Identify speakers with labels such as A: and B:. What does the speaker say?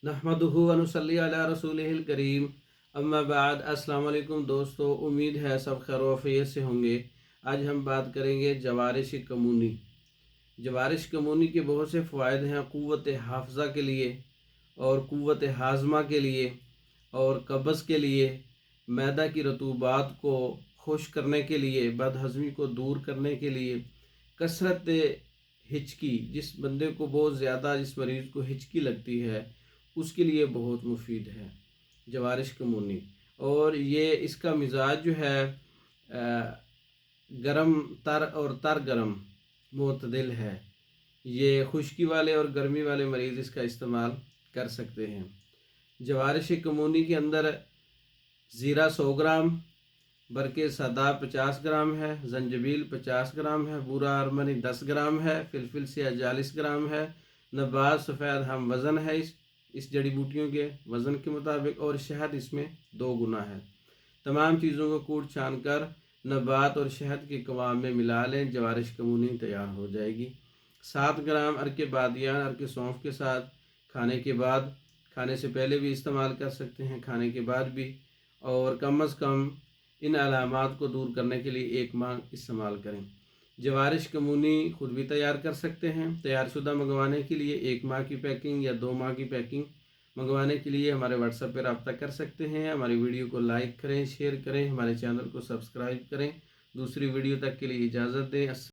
A: नहमदुहु व नुसल्ली अला रसूलिहिल करीम अम्मा बाद। अस्सलाम वालेकुम दोस्तों, उम्मीद है सब खैर वफ़ियत से होंगे। आज हम बात करेंगे जवारिश कमूनी। जवारिश कमूनी के बहुत से फ़वाइद हैं क़ुव्वत हाफ़ज़ा के लिए और क़ुव्वत हाज़मा के लिए और कब्ज़ के लिए, मैदा की रतूबात को खुश करने के लिए, बदहज़मी को दूर करने के लिए, कसरत हिचकी, जिस बंदे को बहुत ज़्यादा, जिस मरीज़ को हिचकी लगती है उसके लिए बहुत मुफीद है जवारिश कमूनी। और ये इसका मिजाज जो है गरम तर और तर गरम मुतदिल है। ये खुश्की वाले और गर्मी वाले मरीज़ इसका इस्तेमाल कर सकते हैं। जवारिश कमूनी के अंदर ज़ीरा 100 ग्राम, बरके सदा 50 ग्राम है, जंजबील 50 ग्राम है, बूरा अरमनी 10 ग्राम है, फिलफिल सिया 40 ग्राम है, नबात सफ़ेद हम वज़न है इस जड़ी बूटियों के वज़न के मुताबिक, और शहद इसमें 2 गुना है। तमाम चीज़ों को कूट छान कर नबात और शहद के कवाम में मिला लें, जवारिश कमूनी तैयार हो जाएगी। 7 ग्राम अर्के बादियान अर्के सौंफ के साथ खाने के बाद, खाने से पहले भी इस्तेमाल कर सकते हैं, खाने के बाद भी, और कम अज़ कम इन अलामात को दूर करने के लिए 1 माह इस्तेमाल करें। जवारिश कमूनी ख़ुद भी तैयार कर सकते हैं। तैयार शुदा मंगवाने के लिए 1 माह की पैकिंग या 2 माह की पैकिंग मंगवाने के लिए हमारे व्हाट्सएप पर रब्ता कर सकते हैं। हमारी वीडियो को लाइक करें, शेयर करें, हमारे चैनल को सब्सक्राइब करें। दूसरी वीडियो तक के लिए इजाज़त दें।